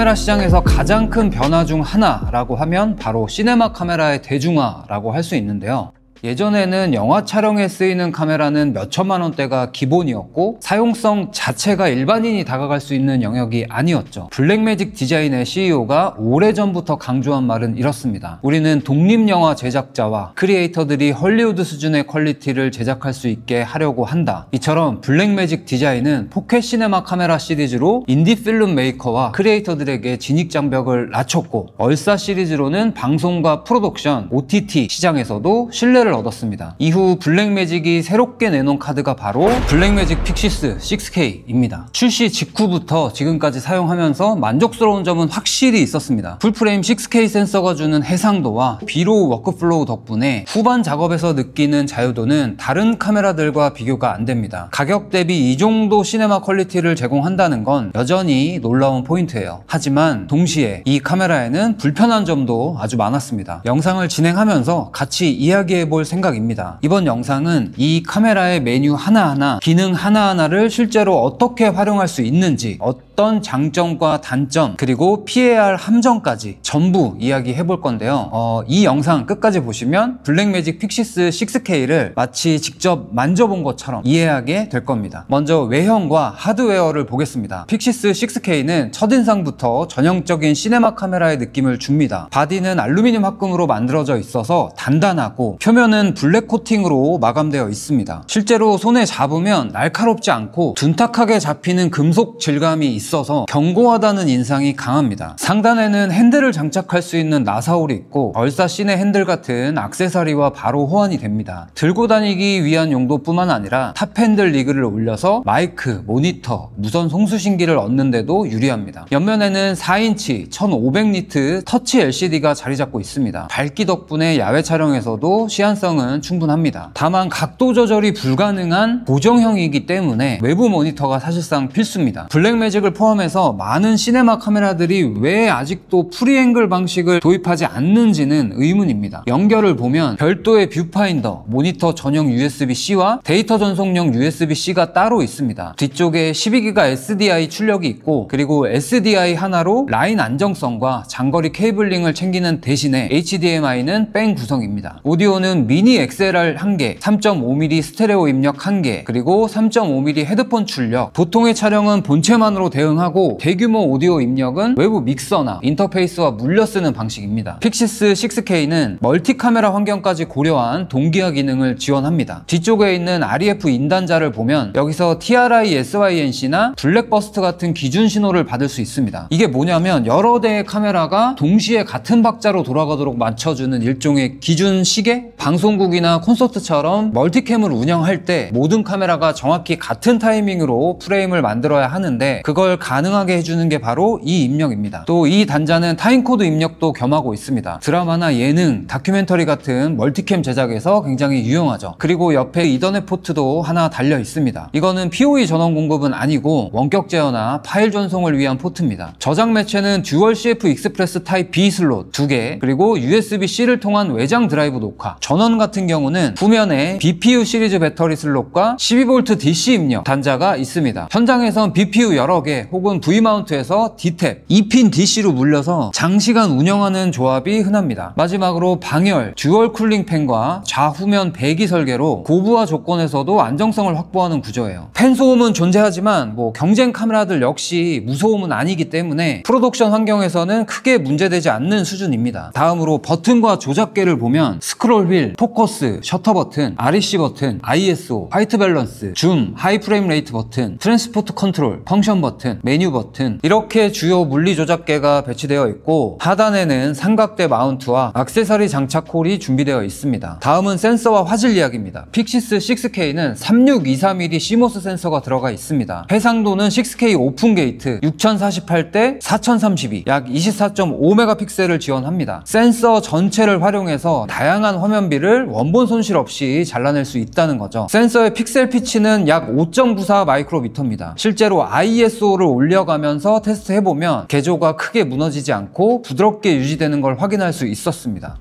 카메라 시장에서 가장 큰 변화 중 하나라고 하면 바로 시네마 카메라의 대중화라고 할 수 있는데요. 예전에는 영화 촬영에 쓰이는 카메라는 몇 천만 원대가 기본이었고 사용성 자체가 일반인이 다가갈 수 있는 영역이 아니었죠. 블랙매직 디자인의 CEO가 오래전부터 강조한 말은 이렇습니다. 우리는 독립영화 제작자와 크리에이터들이 헐리우드 수준의 퀄리티를 제작할 수 있게 하려고 한다. 이처럼 블랙매직 디자인은 포켓 시네마 카메라 시리즈로 인디 필름 메이커와 크리에이터들에게 진입 장벽을 낮췄고, 얼싸 시리즈로는 방송과 프로덕션, OTT 시장에서도 신뢰를 얻었습니다. 이후 블랙매직이 새롭게 내놓은 카드가 바로 블랙매직 픽시스 6K입니다. 출시 직후부터 지금까지 사용하면서 만족스러운 점은 확실히 있었습니다. 풀프레임 6K 센서가 주는 해상도와 비로우 워크플로우 덕분에 후반 작업에서 느끼는 자유도는 다른 카메라들과 비교가 안 됩니다. 가격 대비 이 정도 시네마 퀄리티를 제공한다는 건 여전히 놀라운 포인트예요. 하지만 동시에 이 카메라에는 불편한 점도 아주 많았습니다. 영상을 진행하면서 같이 이야기해볼 생각입니다. 이번 영상은 이 카메라의 메뉴 하나하나, 기능 하나하나를 실제로 어떻게 활용할 수 있는지, 어떤 장점과 단점, 그리고 피해야 할 함정까지 전부 이야기해 볼 건데요. 이 영상 끝까지 보시면 블랙매직 픽시스 6K를 마치 직접 만져본 것처럼 이해하게 될 겁니다. 먼저 외형과 하드웨어를 보겠습니다. 픽시스 6K는 첫인상부터 전형적인 시네마 카메라의 느낌을 줍니다. 바디는 알루미늄 합금으로 만들어져 있어서 단단하고 표면은 블랙 코팅으로 마감되어 있습니다. 실제로 손에 잡으면 날카롭지 않고 둔탁하게 잡히는 금속 질감이 있어서 견고하다는 인상이 강합니다. 상단에는 핸들을 장착할 수 있는 나사홀이 있고 얼싸 시네 핸들 같은 액세서리와 바로 호환이 됩니다. 들고 다니기 위한 용도뿐만 아니라 탑 핸들 리그를 올려서 마이크, 모니터, 무선 송수신기를 얻는 데도 유리합니다. 옆면에는 4인치 1500니트 터치 LCD가 자리 잡고 있습니다. 밝기 덕분에 야외 촬영에서도 시안성은 충분합니다. 다만 각도 조절이 불가능한 고정형이기 때문에 외부 모니터가 사실상 필수입니다. 블랙매직을 포함해서 많은 시네마 카메라들이 왜 아직도 프리앵글 방식을 도입하지 않는지는 의문입니다. 연결을 보면 별도의 뷰파인더, 모니터 전용 USB-C와 데이터 전송용 USB-C가 따로 있습니다. 뒤쪽에 12기가 SDI 출력이 있고, 그리고 SDI 하나로 라인 안정성과 장거리 케이블링을 챙기는 대신에 HDMI는 뺑 구성입니다. 오디오는 미니 XLR 1개, 3.5mm 스테레오 입력 1개, 그리고 3.5mm 헤드폰 출력. 보통의 촬영은 본체만으로 대응하고 대규모 오디오 입력은 외부 믹서나 인터페이스와 물려 쓰는 방식입니다. 픽시스 6K는 멀티 카메라 환경까지 고려한 동기화 기능을 지원합니다. 뒤쪽에 있는 REF 인단자를 보면 여기서 TRI SYNC나 블랙버스트 같은 기준 신호를 받을 수 있습니다. 이게 뭐냐면 여러 대의 카메라가 동시에 같은 박자로 돌아가도록 맞춰주는 일종의 기준 시계? 방송국이나 콘서트처럼 멀티캠을 운영할 때 모든 카메라가 정확히 같은 타이밍으로 프레임을 만들어야 하는데, 그걸 가능하게 해주는 게 바로 이 입력입니다. 또 이 단자는 타임코드 입력도 겸하고 있습니다. 드라마나 예능, 다큐멘터리 같은 멀티캠 제작에서 굉장히 유용하죠. 그리고 옆에 이더넷 포트도 하나 달려 있습니다. 이거는 PoE 전원 공급은 아니고 원격 제어나 파일 전송을 위한 포트입니다. 저장 매체는 듀얼 CF 익스프레스 타입 B 슬롯 2개, 그리고 USB-C를 통한 외장 드라이브 녹화. 전원 같은 경우는 후면에 BPU 시리즈 배터리 슬롯과 12V DC 입력 단자가 있습니다. 현장에선 BPU 여러 개 혹은 V마운트에서 D탭, 2핀 DC로 물려서 장시간 운영하는 조합이 흔합니다. 마지막으로 방열, 듀얼 쿨링 팬과 좌후면 배기 설계로 고부하 조건에서도 안정성을 확보하는 구조예요. 팬 소음은 존재하지만 경쟁 카메라들 역시 무소음은 아니기 때문에 프로덕션 환경에서는 크게 문제되지 않는 수준입니다. 다음으로 버튼과 조작계를 보면 스크롤 휠, 포커스, 셔터 버튼, REC 버튼, ISO, 화이트 밸런스, 줌, 하이 프레임 레이트 버튼, 트랜스포트 컨트롤, 펑션 버튼, 메뉴 버튼, 이렇게 주요 물리 조작계가 배치되어 있고, 하단에는 삼각대 마운트와 액세서리 장착 홀이 준비되어 있습니다. 다음은 센서와 화질 이야기입니다. 픽시스 6K는 3623mm CMOS 센서가 들어가 있습니다. 해상도는 6K 오픈 게이트 6048대 4032, 약 24.5메가픽셀을 지원합니다. 센서 전체를 활용해서 다양한 화면비를 원본 손실 없이 잘라낼 수 있다는 거죠. 센서의 픽셀 피치는 약 5.94 마이크로미터입니다. 실제로 ISO를 올려가면서 테스트해보면 개조가 크게 무너지지 않고 부드럽게 유지되는 걸 확인할 수 있었습니다.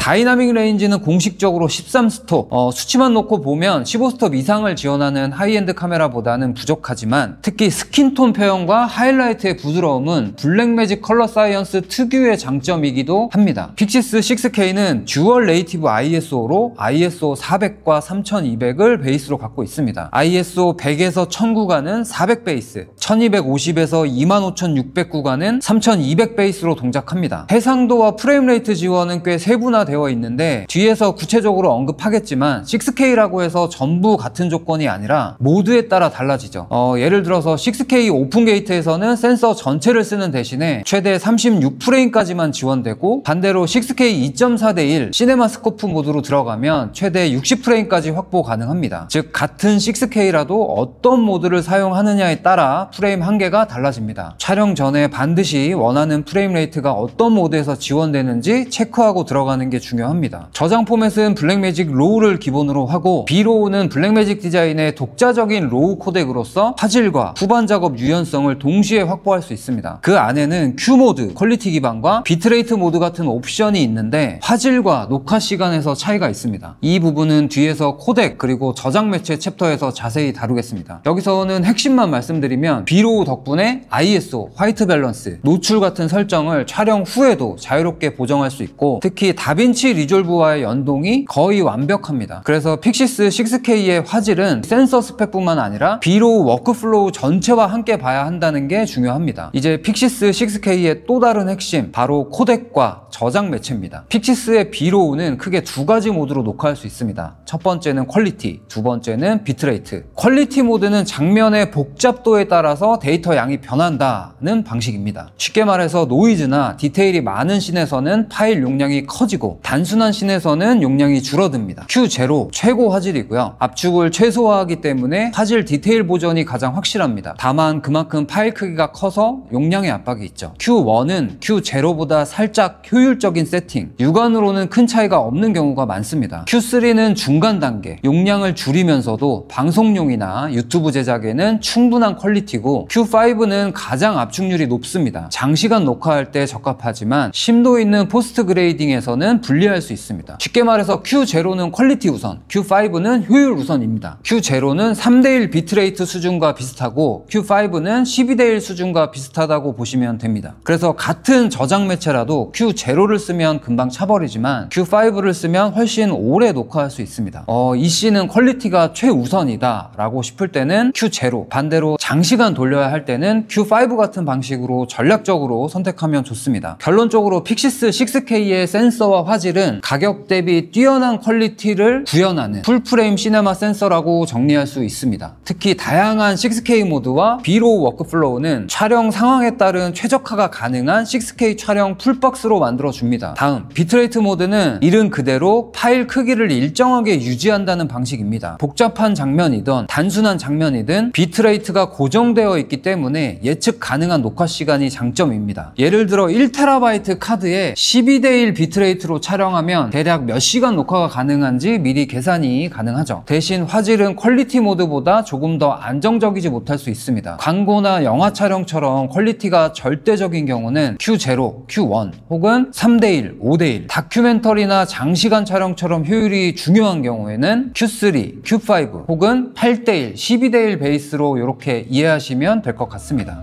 다이나믹 레인지는 공식적으로 13스톱, 수치만 놓고 보면 15스톱 이상을 지원하는 하이엔드 카메라보다는 부족하지만 특히 스킨톤 표현과 하이라이트의 부드러움은 블랙매직 컬러 사이언스 특유의 장점이기도 합니다. 픽시스 6K는 듀얼 네이티브 ISO로 ISO 400과 3200을 베이스로 갖고 있습니다. ISO 100에서 1000 구간은 400 베이스, 1250에서 25600 구간은 3200 베이스로 동작합니다. 해상도와 프레임 레이트 지원은 꽤 세분화되어 있는데 뒤에서 구체적으로 언급하겠지만 6K라고 해서 전부 같은 조건이 아니라 모드에 따라 달라지죠. 예를 들어서 6K 오픈 게이트에서는 센서 전체를 쓰는 대신에 최대 36프레임까지만 지원되고 반대로 6K 2.4:1 시네마스코프 모드로 들어가면 최대 60프레임까지 확보 가능합니다. 즉 같은 6K라도 어떤 모드를 사용하느냐에 따라 프레임 한계가 달라집니다. 촬영 전에 반드시 원하는 프레임 레이트가 어떤 모드에서 지원되는지 체크하고 들어가는 게 중요합니다. 저장 포맷은 블랙매직 로우를 기본으로 하고 B로우는 블랙매직 디자인의 독자적인 로우 코덱으로서 화질과 후반 작업 유연성을 동시에 확보할 수 있습니다. 그 안에는 Q모드, 퀄리티 기반과 비트레이트 모드 같은 옵션이 있는데 화질과 녹화 시간에서 차이가 있습니다. 이 부분은 뒤에서 코덱 그리고 저장 매체 챕터에서 자세히 다루겠습니다. 여기서는 핵심만 말씀드리면 B로우 덕분에 ISO, 화이트 밸런스, 노출 같은 설정을 촬영 후에도 자유롭게 보정할 수 있고 특히 다빈치 리졸브와의 연동이 거의 완벽합니다. 그래서 픽시스 6K의 화질은 센서 스펙뿐만 아니라 B로우 워크플로우 전체와 함께 봐야 한다는 게 중요합니다. 이제 픽시스 6K의 또 다른 핵심 바로 코덱과 저장 매체입니다. 픽시스의 B로우는 크게 두 가지 모드로 녹화할 수 있습니다. 첫 번째는 퀄리티, 두 번째는 비트레이트. 퀄리티 모드는 장면의 복잡도에 따라서 데이터 양이 변한다는 방식입니다. 쉽게 말해서 노이즈나 디테일이 많은 씬에서는 파일 용량이 커지고 단순한 씬에서는 용량이 줄어듭니다. Q0 최고 화질이고요. 압축을 최소화하기 때문에 화질 디테일 보존이 가장 확실합니다. 다만 그만큼 파일 크기가 커서 용량의 압박이 있죠. Q1은 Q0보다 살짝 효율적인 세팅, 육안으로는 큰 차이가 없는 경우가 많습니다. Q3는 중간 단계, 용량을 줄이면서도 방송용이나 유튜브 제작에는 충분한 퀄리티고 Q5는 가장 압축률이 높습니다. 장시간 녹화할 때 적합하지만 심도 있는 포스트 그레이딩에서는 불리할 수 있습니다. 쉽게 말해서 Q0는 퀄리티 우선, Q5는 효율 우선입니다. Q0는 3:1 비트레이트 수준과 비슷하고 Q5는 12:1 수준과 비슷하다고 보시면 됩니다. 그래서 같은 저장 매체라도 Q0를 쓰면 금방 차버리지만 Q5를 쓰면 훨씬 오래 녹화할 수 있습니다. 이 씬은 퀄리티가 최우선이다 라고 싶을 때는 Q0, 반대로 장시간 돌려야 할 때는 Q5 같은 방식으로 전략적으로 선택하면 좋습니다. 결론적으로 픽시스 6K의 센서와 화질은 가격 대비 뛰어난 퀄리티를 구현하는 풀프레임 시네마 센서라고 정리할 수 있습니다. 특히 다양한 6K 모드와 B로우 워크플로우는 촬영 상황에 따른 최적화가 가능한 6K 촬영 풀박스로 만들어줍니다. 다음, 비트레이트 모드는 이름 그대로 파일 크기를 일정하게 유지한다는 방식입니다. 복잡한 장면이든 단순한 장면이든 비트레이트가 고정되어 있기 때문에 예측 가능한 녹화 시간이 장점입니다. 예를 들어 1TB 카드에 12:1 비트레이트로 촬영하면 대략 몇 시간 녹화가 가능한지 미리 계산이 가능하죠. 대신 화질은 퀄리티 모드보다 조금 더 안정적이지 못할 수 있습니다. 광고나 영화 촬영처럼 퀄리티가 절대적인 경우는 Q0, Q1 혹은 3:1, 5:1, 다큐멘터리나 장시간 촬영처럼 효율이 중요한 경우에는 Q3, Q5 혹은 8:1, 12:1 베이스로 이렇게 이해하시면 될 것 같습니다.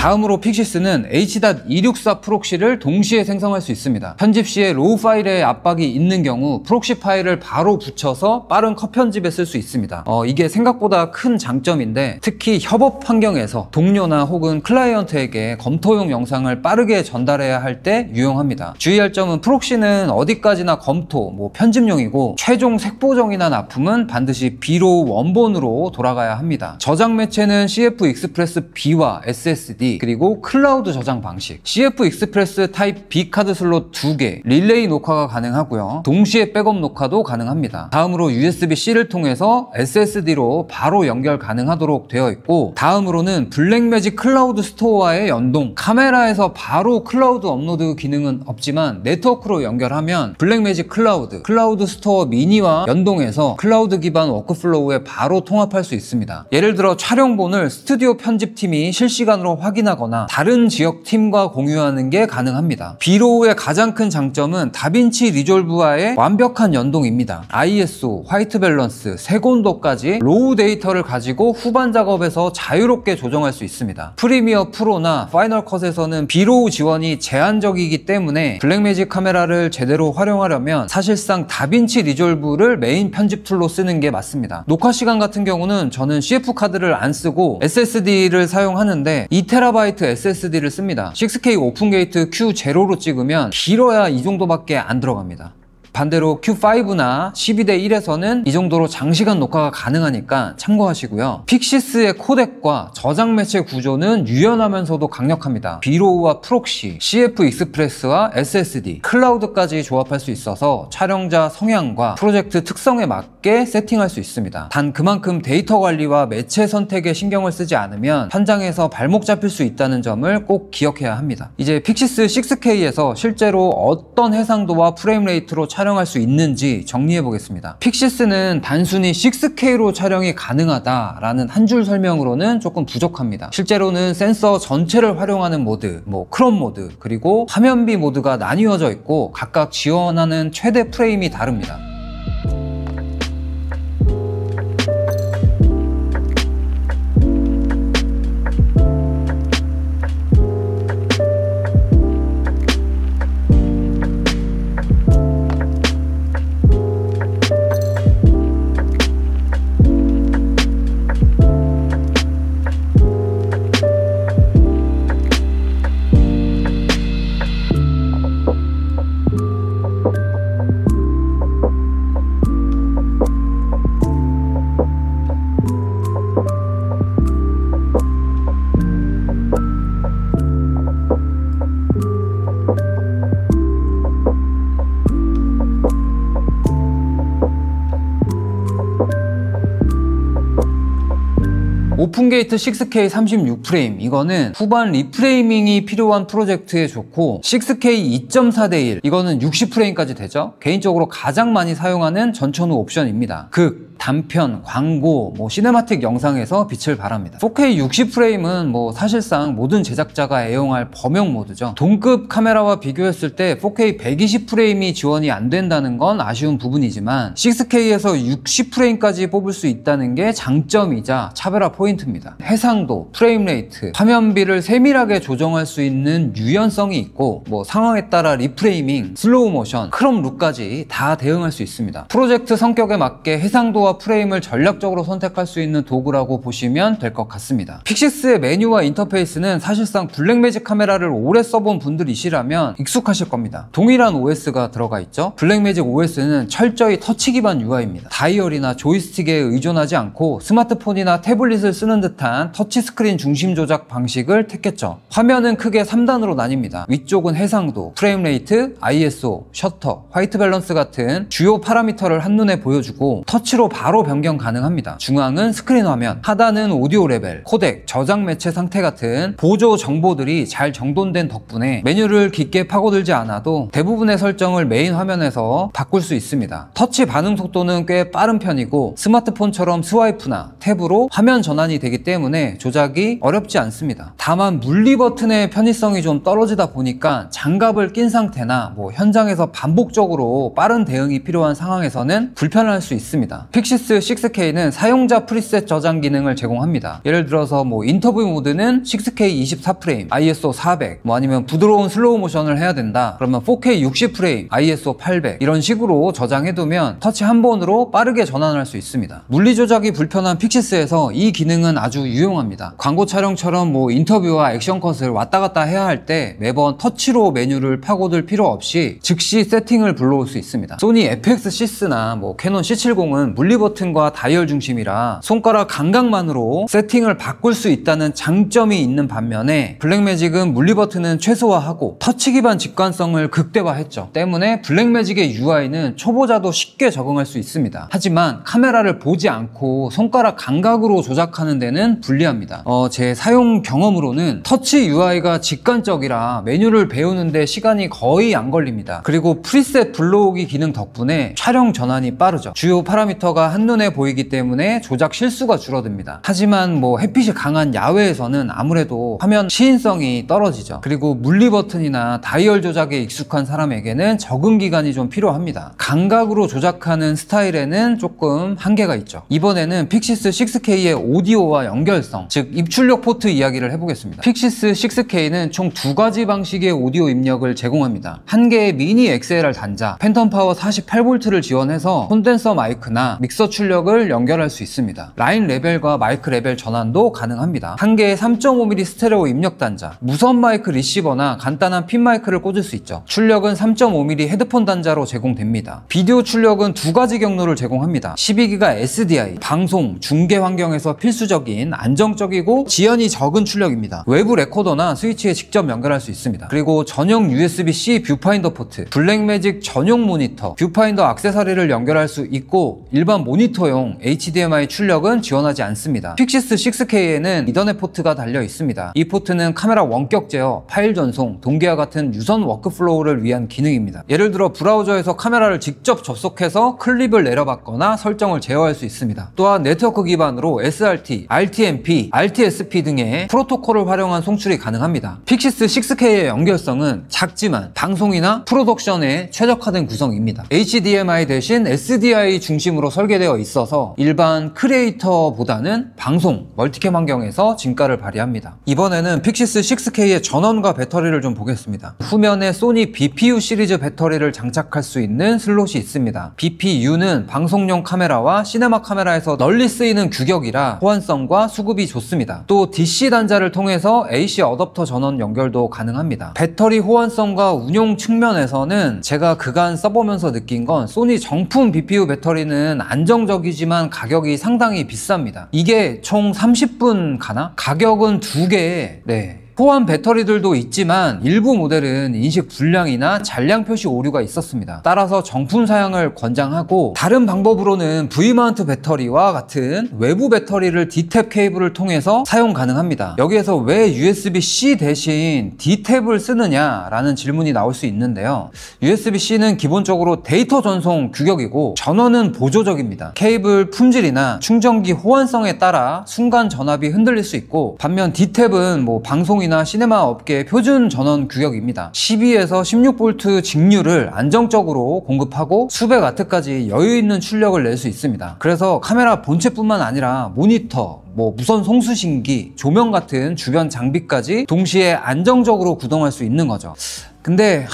다음으로 픽시스는 H.264 프록시를 동시에 생성할 수 있습니다. 편집 시에 로우 파일에 압박이 있는 경우 프록시 파일을 바로 붙여서 빠른 컷 편집에 쓸 수 있습니다. 이게 생각보다 큰 장점인데 특히 협업 환경에서 동료나 혹은 클라이언트에게 검토용 영상을 빠르게 전달해야 할 때 유용합니다. 주의할 점은 프록시는 어디까지나 검토, 편집용이고 최종 색보정이나 납품은 반드시 B로우 원본으로 돌아가야 합니다. 저장 매체는 CF 익스프레스 B와 SSD 그리고 클라우드 저장 방식, CF 익스프레스 타입 B 카드 슬롯 2개, 릴레이 녹화가 가능하고요. 동시에 백업 녹화도 가능합니다. 다음으로 USB-C를 통해서 SSD로 바로 연결 가능하도록 되어 있고, 다음으로는 블랙매직 클라우드 스토어와의 연동, 카메라에서 바로 클라우드 업로드 기능은 없지만 네트워크로 연결하면 블랙매직 클라우드 스토어 미니와 연동해서 클라우드 기반 워크플로우에 바로 통합할 수 있습니다. 예를 들어 촬영본을 스튜디오 편집팀이 실시간으로 확인하거나 다른 지역 팀과 공유하는 게 가능합니다. B로우의 가장 큰 장점은 다빈치 리졸브와의 완벽한 연동입니다. ISO, 화이트 밸런스, 색온도까지 로우 데이터를 가지고 후반 작업에서 자유롭게 조정할 수 있습니다. 프리미어 프로나 파이널 컷에서는 B로우 지원이 제한적이기 때문에 블랙매직 카메라를 제대로 활용하려면 사실상 다빈치 리졸브를 메인 편집 툴로 쓰는 게 맞습니다. 녹화 시간 같은 경우는 저는 CF 카드를 안 쓰고 SSD를 사용하는데 2TB SSD를 씁니다. 6K 오픈게이트 Q0로 찍으면 길어야 이 정도밖에 안 들어갑니다. 반대로 Q5나 12:1에서는 이 정도로 장시간 녹화가 가능하니까 참고하시고요. 픽시스의 코덱과 저장 매체 구조는 유연하면서도 강력합니다. B로우와 프록시, CF 익스프레스와 SSD, 클라우드까지 조합할 수 있어서 촬영자 성향과 프로젝트 특성에 맞게 세팅할 수 있습니다. 단 그만큼 데이터 관리와 매체 선택에 신경을 쓰지 않으면 현장에서 발목 잡힐 수 있다는 점을 꼭 기억해야 합니다. 이제 픽시스 6K에서 실제로 어떤 해상도와 프레임 레이트로 촬영할 수 있는지 정리해 보겠습니다. 픽시스는 단순히 6K로 촬영이 가능하다라는 한 줄 설명으로는 조금 부족합니다. 실제로는 센서 전체를 활용하는 모드, 크롬 모드, 그리고 화면비 모드가 나뉘어져 있고 각각 지원하는 최대 프레임이 다릅니다. 오픈게이트 6K 36프레임, 이거는 후반 리프레이밍이 필요한 프로젝트에 좋고, 6K 2.4:1 이거는 60프레임까지 되죠. 개인적으로 가장 많이 사용하는 전천후 옵션입니다. 극, 단편, 광고, 시네마틱 영상에서 빛을 발합니다. 4K 60프레임은 사실상 모든 제작자가 애용할 범용 모드죠. 동급 카메라와 비교했을 때 4K 120프레임이 지원이 안 된다는 건 아쉬운 부분이지만 6K에서 60프레임까지 뽑을 수 있다는 게 장점이자 차별화 포인트입니다. 해상도, 프레임 레이트, 화면비를 세밀하게 조정할 수 있는 유연성이 있고 상황에 따라 리프레이밍, 슬로우 모션, 크롬 룩까지 다 대응할 수 있습니다. 프로젝트 성격에 맞게 해상도와 프레임을 전략적으로 선택할 수 있는 도구라고 보시면 될 것 같습니다. 픽시스의 메뉴와 인터페이스는 사실상 블랙매직 카메라를 오래 써본 분들이시라면 익숙하실 겁니다. 동일한 OS가 들어가 있죠. 블랙매직 OS는 철저히 터치 기반 UI입니다. 다이얼이나 조이스틱에 의존하지 않고 스마트폰이나 태블릿을 쓰는 듯한 터치스크린 중심 조작 방식을 택했죠. 화면은 크게 3단으로 나뉩니다. 위쪽은 해상도, 프레임 레이트, ISO, 셔터, 화이트 밸런스 같은 주요 파라미터를 한눈에 보여주고 터치로 바로 변경 가능합니다. 중앙은 스크린 화면, 하단은 오디오 레벨, 코덱, 저장 매체 상태 같은 보조 정보들이 잘 정돈된 덕분에 메뉴를 깊게 파고들지 않아도 대부분의 설정을 메인 화면에서 바꿀 수 있습니다. 터치 반응 속도는 꽤 빠른 편이고 스마트폰처럼 스와이프나 탭으로 화면 전환이 전환이 되기 때문에 조작이 어렵지 않습니다. 다만 물리 버튼의 편의성이 좀 떨어지다 보니까 장갑을 낀 상태나 현장에서 반복적으로 빠른 대응이 필요한 상황에서는 불편할 수 있습니다. 픽시스 6K는 사용자 프리셋 저장 기능을 제공합니다. 예를 들어서 인터뷰 모드는 6K 24프레임, ISO 400, 아니면 부드러운 슬로우 모션을 해야 된다. 그러면 4K 60프레임, ISO 800 이런 식으로 저장해두면 터치 한 번으로 빠르게 전환할 수 있습니다. 물리 조작이 불편한 픽시스에서 이 기능은 아주 유용합니다. 광고 촬영처럼 인터뷰와 액션컷을 왔다 갔다 해야 할 때 매번 터치로 메뉴를 파고들 필요 없이 즉시 세팅을 불러올 수 있습니다. 소니 FX6나 캐논 C70은 물리 버튼과 다이얼 중심이라 손가락 감각만으로 세팅을 바꿀 수 있다는 장점이 있는 반면에 블랙매직은 물리 버튼은 최소화하고 터치 기반 직관성을 극대화했죠. 때문에 블랙매직의 UI는 초보자도 쉽게 적응할 수 있습니다. 하지만 카메라를 보지 않고 손가락 감각으로 조작하는 데는 불리합니다. 제 사용 경험으로는 터치 UI가 직관적이라 메뉴를 배우는데 시간이 거의 안 걸립니다. 그리고 프리셋 불러오기 기능 덕분에 촬영 전환이 빠르죠. 주요 파라미터가 한눈에 보이기 때문에 조작 실수가 줄어듭니다. 하지만 햇빛이 강한 야외에서는 아무래도 화면 시인성이 떨어지죠. 그리고 물리 버튼이나 다이얼 조작에 익숙한 사람에게는 적응 기간이 좀 필요합니다. 감각으로 조작하는 스타일에는 조금 한계가 있죠. 이번에는 픽시스 6K의 오디오와 연결성, 즉 입출력 포트 이야기를 해보겠습니다. 픽시스 6K는 총 두 가지 방식의 오디오 입력을 제공합니다. 한 개의 미니 XLR 단자, 팬텀 파워 48V를 지원해서 콘덴서 마이크나 믹서 출력을 연결할 수 있습니다. 라인 레벨과 마이크 레벨 전환도 가능합니다. 한 개의 3.5mm 스테레오 입력 단자, 무선 마이크 리시버나 간단한 핀 마이크를 꽂을 수 있죠. 출력은 3.5mm 헤드폰 단자로 제공됩니다. 비디오 출력은 두 가지 경로를 제공합니다. 12기가 SDI, 방송, 중계 환경에서 필수적인 안정적이고 지연이 적은 출력입니다. 외부 레코더나 스위치에 직접 연결할 수 있습니다. 그리고 전용 USB-C 뷰파인더 포트, 블랙매직 전용 모니터, 뷰파인더 액세서리를 연결할 수 있고 일반 모니터용 HDMI 출력은 지원하지 않습니다. 픽시스 6K에는 이더넷 포트가 달려 있습니다. 이 포트는 카메라 원격 제어, 파일 전송, 동기와 같은 유선 워크플로우를 위한 기능입니다. 예를 들어 브라우저에서 카메라를 직접 접속해서 클립을 내려받거나 설정을 제어할 수 있습니다. 또한 네트워크 기반으로 SRT, RTMP, RTSP 등의 프로토콜을 활용한 송출이 가능합니다. 픽시스 6K의 연결성은 작지만 방송이나 프로덕션에 최적화된 구성입니다. HDMI 대신 SDI 중심으로 설계되어 있어서 일반 크리에이터보다는 방송, 멀티캠 환경에서 진가를 발휘합니다. 이번에는 픽시스 6K의 전원과 배터리를 좀 보겠습니다. 후면에 소니 BPU 시리즈 배터리를 장착할 수 있는 슬롯이 있습니다. BPU는 방송용 카메라와 시네마 카메라에서 널리 쓰이는 규격이라 호환성과 수급이 좋습니다. 또 DC 단자를 통해서 AC 어댑터 전원 연결도 가능합니다. 배터리 호환성과 운용 측면에서는 제가 그간 써보면서 느낀 건 소니 정품 BPU 배터리는 안정적이지만 가격이 상당히 비쌉니다. 이게 총 30분 가나? 가격은 두 개에 호환 배터리들도 있지만 일부 모델은 인식 불량이나 잔량 표시 오류가 있었습니다. 따라서 정품 사양을 권장하고 다른 방법으로는 V마운트 배터리와 같은 외부 배터리를 D탭 케이블을 통해서 사용 가능합니다. 여기에서 왜 USB-C 대신 D탭을 쓰느냐라는 질문이 나올 수 있는데요. USB-C는 기본적으로 데이터 전송 규격이고 전원은 보조적입니다. 케이블 품질이나 충전기 호환성에 따라 순간 전압이 흔들릴 수 있고 반면 D탭은 방송이나 시네마 업계의 표준 전원 규격입니다. 12에서 16V 직류를 안정적으로 공급하고 수백 와트까지 여유 있는 출력을 낼 수 있습니다. 그래서 카메라 본체뿐만 아니라 모니터, 무선 송수신기, 조명 같은 주변 장비까지 동시에 안정적으로 구동할 수 있는 거죠. 근데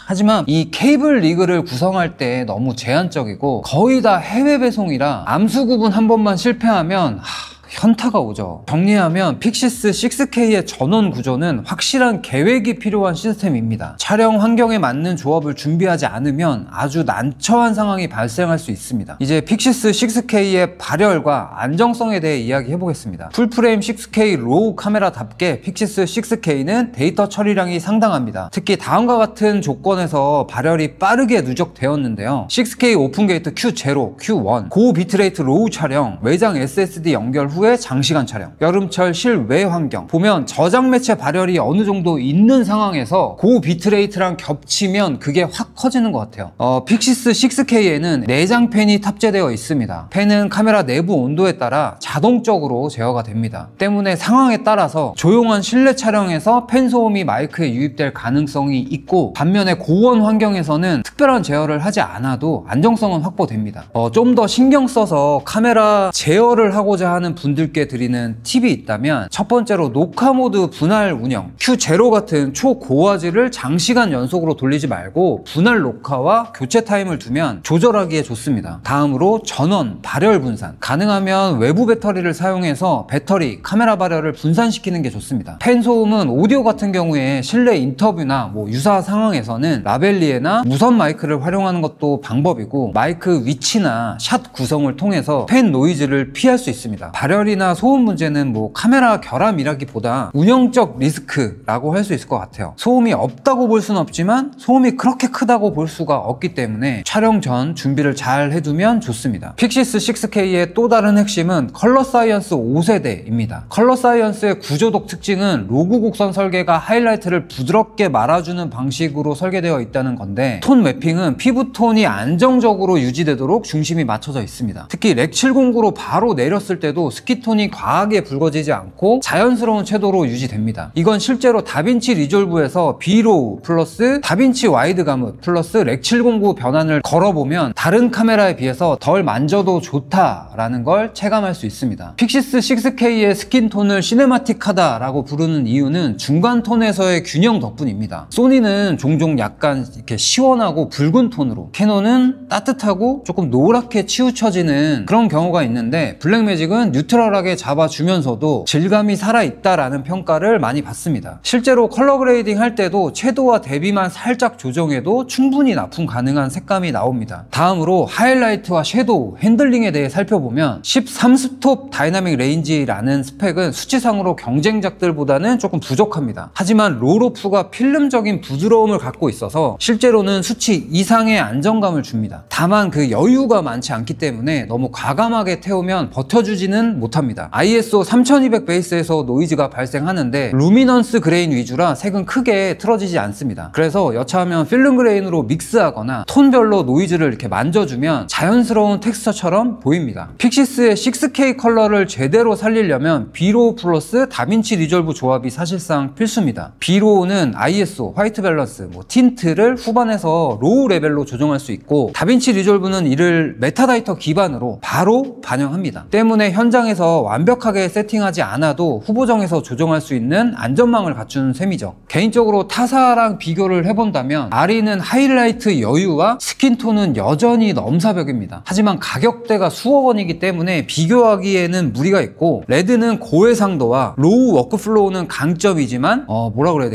하지만 이 케이블 리그를 구성할 때 너무 제한적이고 거의 다 해외 배송이라 암수 구분 한 번만 실패하면 현타가 오죠. 정리하면 픽시스 6K의 전원 구조는 확실한 계획이 필요한 시스템입니다. 촬영 환경에 맞는 조합을 준비하지 않으면 아주 난처한 상황이 발생할 수 있습니다. 이제 픽시스 6K의 발열과 안정성에 대해 이야기해 보겠습니다. 풀프레임 6K 로우 카메라답게 픽시스 6K는 데이터 처리량이 상당합니다. 특히 다음과 같은 조건에서 발열이 빠르게 누적되었는데요. 6K 오픈게이트 Q0, Q1, 고 비트레이트 로우 촬영, 외장 SSD 연결 후에 후에 장시간 촬영, 여름철 실외 환경 보면 저장 매체 발열이 어느 정도 있는 상황에서 고 비트레이트랑 겹치면 그게 확 커지는 것 같아요. 픽시스 6K에는 내장 팬이 탑재되어 있습니다. 팬은 카메라 내부 온도에 따라 자동적으로 제어가 됩니다. 때문에 상황에 따라서 조용한 실내 촬영에서 팬 소음이 마이크에 유입될 가능성이 있고, 반면에 고온 환경에서는 특별한 제어를 하지 않아도 안정성은 확보됩니다. 좀 더 신경 써서 카메라 제어를 하고자 하는 분들께 드리는 팁이 있다면, 첫 번째로 녹화 모드 분할 운영, Q0 같은 초고화질을 장시간 연속으로 돌리지 말고 분할 녹화와 교체 타임을 두면 조절하기에 좋습니다. 다음으로 전원, 발열 분산, 가능하면 외부 배터리를 사용해서 배터리, 카메라 발열을 분산시키는 게 좋습니다. 팬 소음은 오디오 같은 경우에 실내 인터뷰나 유사 상황에서는 라벨리에나 무선 마이크를 활용하는 것도 방법이고, 마이크 위치나 샷 구성을 통해서 팬 노이즈를 피할 수 있습니다. 발열이나 소음 문제는 카메라 결함이라기보다 운영적 리스크라고 할 수 있을 것 같아요. 소음이 없다고 볼 수는 없지만 소음이 그렇게 크다고 볼 수가 없기 때문에 촬영 전 준비를 잘 해두면 좋습니다. 픽시스 6K의 또 다른 핵심은 컬러 사이언스 5세대입니다. 컬러 사이언스의 구조적 특징은 로그 곡선 설계가 하이라이트를 부드럽게 말아주는 방식으로 설계되어 있다는 건데, 톤 매핑은 피부톤이 안정적으로 유지되도록 중심이 맞춰져 있습니다. 특히 렉 709로 바로 내렸을 때도 스키톤이 과하게 붉어지지 않고 자연스러운 채도로 유지됩니다. 이건 실제로 다빈치 리졸브에서 B로우 플러스 다빈치 와이드 가뭇 플러스 렉 709 변환을 걸어보면 다른 카메라에 비해서 덜 만져도 좋다라는 걸 체감할 수 있습니다. 픽시스 6K의 스킨톤을 시네마틱하다라고 부르는 이유는 중간 톤에서의 균형 덕분입니다. 소니는 종종 약간 이렇게 시원하고 붉은 톤으로, 캐논은 따뜻하고 조금 노랗게 치우쳐지는 그런 경우가 있는데, 블랙매직은 뉴트럴하게 잡아주면서도 질감이 살아있다라는 평가를 많이 받습니다. 실제로 컬러 그레이딩 할 때도 채도와 대비만 살짝 조정해도 충분히 납품 가능한 색감이 나옵니다. 다음으로 하이라이트와 섀도우, 핸들링에 대해 살펴보면 13스톱 다이나믹 레인지라는 스펙은 수치상으로 경쟁작들보다는 조금 부족합니다. 하지만 롤오프가 필름적인 부드러움을 갖고 있어서 실제로는 수치 이상의 안정감을 줍니다. 다만 그 여유가 많지 않기 때문에 너무 과감하게 태우면 버텨주지는 못합니다. ISO 3200 베이스에서 노이즈가 발생하는데 루미넌스 그레인 위주라 색은 크게 틀어지지 않습니다. 그래서 여차하면 필름 그레인으로 믹스하거나 톤별로 노이즈를 이렇게 만져주면 자연스러운 텍스처처럼 보입니다. 픽시스의 6K 컬러를 제대로 살리려면 B로우 플러스 다빈치 리졸브 조합이 사실상 필수입니다. B로우는 ISO, 화이트 밸런스, 틴트를 후반에서 로우 레벨로 조정할 수 있고, 다빈치 리졸브는 이를 메타다이터 기반으로 바로 반영합니다. 때문에 현장에서 완벽하게 세팅하지 않아도 후보정에서 조정할 수 있는 안전망을 갖춘 셈이죠. 개인적으로 타사랑 비교를 해본다면 RE는 하이라이트 여유와 스킨톤은 여전히 넘사벽입니다. 하지만 가격대가 수억 원이기 때문에 비교하기에는 무리가 있고, 레드는 고해상도와 로우 워크플로우는 강점이지만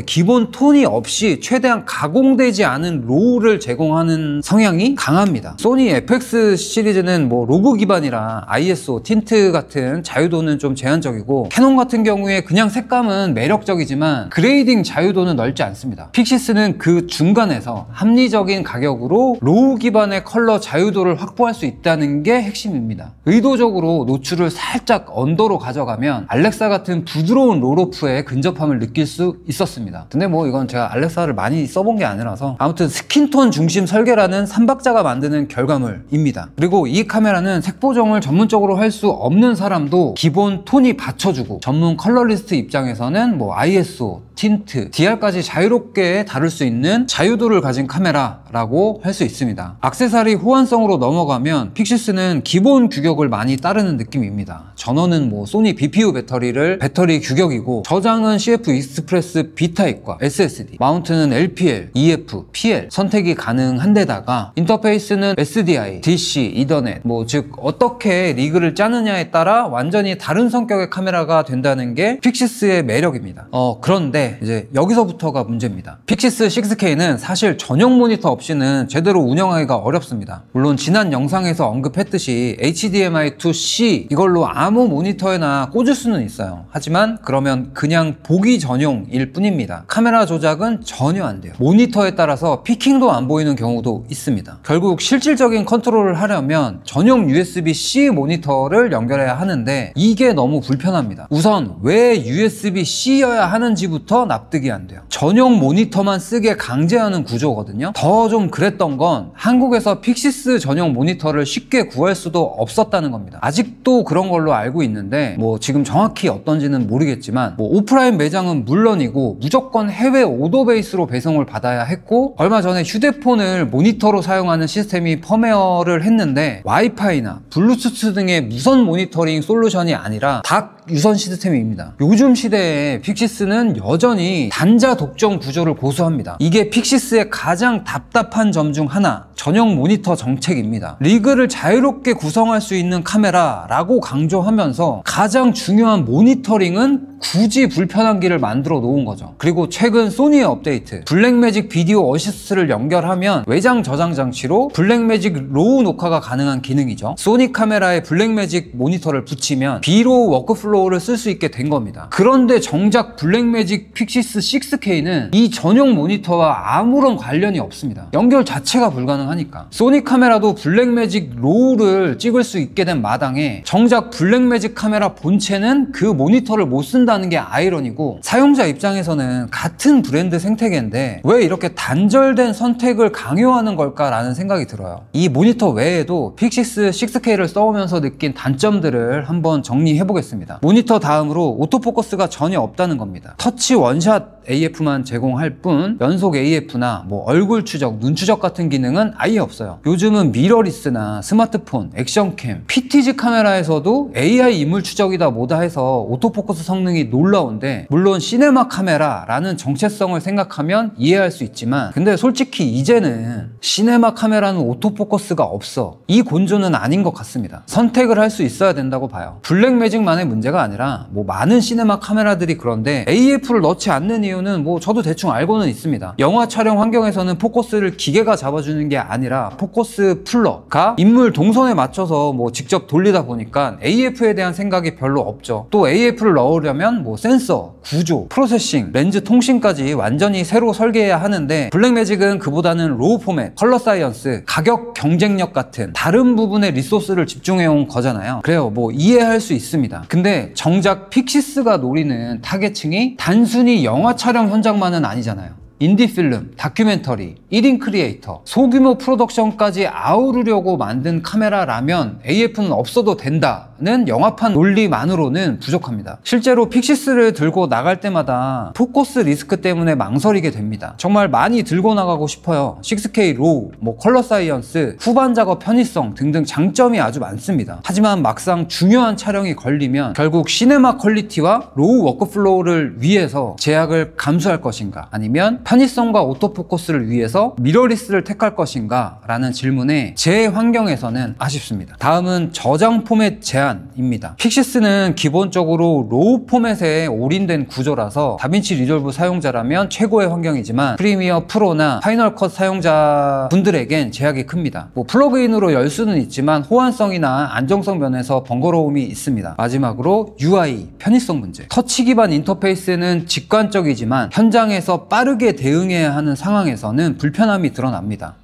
기본 톤이 없이 최대한 가공되지 않은 로우를 제공하는 성향이 강합니다. 소니 FX 시리즈는 로그 기반이라 ISO, 틴트 같은 자유도는 좀 제한적이고, 캐논 같은 경우에 그냥 색감은 매력적이지만 그레이딩 자유도는 넓지 않습니다. 픽시스는 그 중간에서 합리적인 가격으로 로우 기반의 컬러 자유도를 확보할 수 있다는 게 핵심입니다. 의도적으로 노출을 살짝 언더로 가져가면 알렉사 같은 부드러운 롤오프에 근접함을 느낄 수 있었습니다. 근데 이건 제가 알렉사를 많이 써본 게 아니라서, 아무튼 스킨톤 중심 설계라는 삼박자가 만드는 결과물입니다. 그리고 이 카메라는 색 보정을 전문적으로 할 수 없는 사람도 기본 톤이 받쳐주고, 전문 컬러리스트 입장에서는 ISO, 틴트, DR까지 자유롭게 다룰 수 있는 자유도를 가진 카메라라고 할 수 있습니다. 액세서리 호환성으로 넘어가면 픽시스는 기본 규격을 많이 따르는 느낌입니다. 전원은 소니 BPU 배터리 규격이고, 저장은 CF 익스프레스 B타입과 SSD, 마운트는 LPL, EF, PL 선택이 가능한 데다가 인터페이스는 SDI, DC, 이더넷, 즉 어떻게 리그를 짜느냐에 따라 완전히 다른 성격의 카메라가 된다는 게 픽시스의 매력입니다. 그런데 이제 여기서부터가 문제입니다. 픽시스 6K는 사실 전용 모니터 없이는 제대로 운영하기가 어렵습니다. 물론 지난 영상에서 언급했듯이 HDMI2C 이걸로 아무 모니터에나 꽂을 수는 있어요. 하지만 그러면 그냥 보기 전용일 뿐입니다. 카메라 조작은 전혀 안 돼요. 모니터에 따라서 피킹도 안 보이는 경우도 있습니다. 결국 실질적인 컨트롤을 하려면 전용 USB-C 모니터를 연결해야 하는데, 하는데 이게 너무 불편합니다. 우선 왜 USB-C여야 하는지부터 납득이 안 돼요. 전용 모니터만 쓰게 강제하는 구조거든요. 더 좀 그랬던 건 한국에서 픽시스 전용 모니터를 쉽게 구할 수도 없었다는 겁니다. 아직도 그런 걸로 알고 있는데 뭐 지금 정확히 어떤지는 모르겠지만 뭐 오프라인 매장은 물론이고 무조건 해외 오더베이스로 배송을 받아야 했고, 얼마 전에 휴대폰을 모니터로 사용하는 시스템이 펌웨어를 했는데 와이파이나 블루투스 등의 무선 모니터링 솔루션이 아니라 닥 유선 시스템입니다. 요즘 시대에 픽시스는 여전히 단자 독점 구조를 고수합니다. 이게 픽시스의 가장 답답한 점 중 하나, 전용 모니터 정책입니다. 리그를 자유롭게 구성할 수 있는 카메라라고 강조하면서 가장 중요한 모니터링은 굳이 불편한 길을 만들어 놓은 거죠. 그리고 최근 소니의 업데이트, 블랙매직 비디오 어시스트를 연결하면 외장 저장 장치로 블랙매직 로우 녹화가 가능한 기능이죠. 소니 카메라에 블랙매직 모니터를 붙이면 B로우 워크플로우를 쓸 수 있게 된 겁니다. 그런데 정작 블랙매직 픽시스 6K는 이 전용 모니터와 아무런 관련이 없습니다. 연결 자체가 불가능하니까. 소니 카메라도 블랙매직 로우를 찍을 수 있게 된 마당에 정작 블랙매직 카메라 본체는 그 모니터를 못 쓴다는 게 아이러니고, 사용자 입장에서는 같은 브랜드 생태계인데 왜 이렇게 단절된 선택을 강요하는 걸까라는 생각이 들어요. 이 모니터 외에도 픽시스 6K를 써오면서 느낀 단점들을 한번 정리해 보겠습니다. 모니터 다음으로 오토포커스가 전혀 없다는 겁니다. 터치 원샷 AF만 제공할 뿐 연속 AF나 뭐 얼굴 추적, 눈 추적 같은 기능은 아예 없어요. 요즘은 미러리스나 스마트폰, 액션캠, PTZ 카메라에서도 AI 인물 추적이다 뭐다 해서 오토포커스 성능이 놀라운데, 물론 시네마 카메라라는 정체성을 생각하면 이해할 수 있지만, 근데 솔직히 이제는 시네마 카메라는 오토포커스가 없어. 이 곤조는 아닌 것 같습니다. 선택을 할 수 있어야 된다고 봐요. 블랙매직만의 문제가 아니라 뭐 많은 시네마 카메라들이 그런데 AF를 넣지 않는 이유는 뭐 저도 대충 알고는 있습니다. 영화 촬영 환경에서는 포커스를 기계가 잡아주는 게 아니라 포커스 풀러가 인물 동선에 맞춰서 뭐 직접 돌리다 보니까 AF에 대한 생각이 별로 없죠. 또 AF를 넣으려면 뭐 센서, 구조, 프로세싱, 렌즈 통신까지 완전히 새로 설계해야 하는데, 블랙매직은 그보다는 로우 포맷, 컬러 사이언스, 가격 경쟁력 같은 다른 부분에 리소스를 집중해온 거잖아요. 그래요, 뭐 이해할 수 있습니다. 근데 정작 픽시스가 노리는 타겟층이 단순히 영화 촬영 현장만은 아니잖아요. 인디필름, 다큐멘터리, 1인 크리에이터, 소규모 프로덕션까지 아우르려고 만든 카메라라면 AF는 없어도 된다는 영화판 논리만으로는 부족합니다. 실제로 픽시스를 들고 나갈 때마다 포커스 리스크 때문에 망설이게 됩니다. 정말 많이 들고 나가고 싶어요. 6K 로우, 뭐 컬러 사이언스, 후반 작업 편의성 등등 장점이 아주 많습니다. 하지만 막상 중요한 촬영이 걸리면 결국 시네마 퀄리티와 로우 워크플로우를 위해서 제약을 감수할 것인가, 아니면 편의성과 오토포커스를 위해서 미러리스를 택할 것인가 라는 질문에 제 환경에서는 아쉽습니다. 다음은 저장 포맷 제한입니다. 픽시스는 기본적으로 로우 포맷에 올인된 구조라서 다빈치 리졸브 사용자라면 최고의 환경이지만 프리미어 프로나 파이널 컷 사용자분들에겐 제약이 큽니다. 뭐 플러그인으로 열 수는 있지만 호환성이나 안정성 면에서 번거로움이 있습니다. 마지막으로 UI, 편의성 문제. 터치 기반 인터페이스는 직관적이지만 현장에서 빠르게 대응해야 하는 상황에서는 불편함이 드러납니다.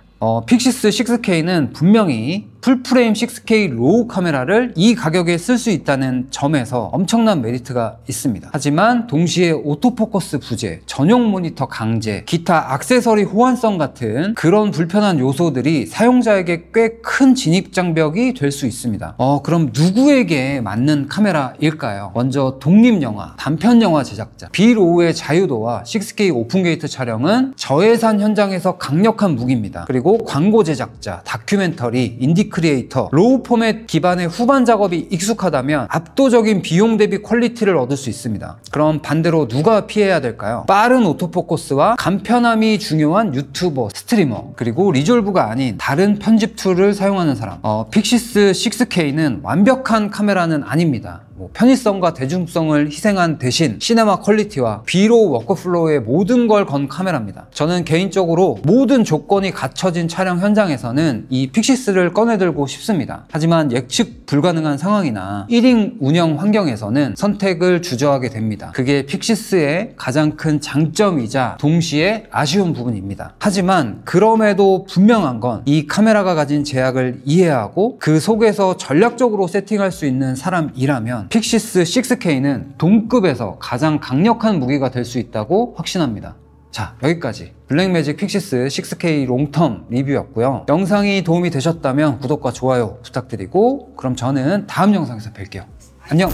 픽시스 6K는 분명히 풀프레임 6K 로우 카메라를 이 가격에 쓸 수 있다는 점에서 엄청난 메리트가 있습니다. 하지만 동시에 오토포커스 부재, 전용 모니터 강제, 기타 액세서리 호환성 같은 그런 불편한 요소들이 사용자에게 꽤 큰 진입장벽이 될 수 있습니다. 그럼 누구에게 맞는 카메라일까요? 먼저 독립영화, 단편영화 제작자, 비로우의 자유도와 6K 오픈게이트 촬영은 저예산 현장에서 강력한 무기입니다. 그리고 광고 제작자, 다큐멘터리, 인디 크리에이터, 로우 포맷 기반의 후반 작업이 익숙하다면 압도적인 비용 대비 퀄리티를 얻을 수 있습니다. 그럼 반대로 누가 피해야 될까요? 빠른 오토포커스와 간편함이 중요한 유튜버, 스트리머, 그리고 리졸브가 아닌 다른 편집 툴을 사용하는 사람. 픽시스 6K는 완벽한 카메라는 아닙니다. 편의성과 대중성을 희생한 대신 시네마 퀄리티와 B로우 워크플로우의 모든 걸 건 카메라입니다. 저는 개인적으로 모든 조건이 갖춰진 촬영 현장에서는 이 픽시스를 꺼내들고 싶습니다. 하지만 예측 불가능한 상황이나 1인 운영 환경에서는 선택을 주저하게 됩니다. 그게 픽시스의 가장 큰 장점이자 동시에 아쉬운 부분입니다. 하지만 그럼에도 분명한 건 이 카메라가 가진 제약을 이해하고 그 속에서 전략적으로 세팅할 수 있는 사람이라면 픽시스 6K는 동급에서 가장 강력한 무기가 될 수 있다고 확신합니다. 자, 여기까지 블랙매직 픽시스 6K 롱텀 리뷰였고요. 영상이 도움이 되셨다면 구독과 좋아요 부탁드리고 그럼 저는 다음 영상에서 뵐게요. 안녕!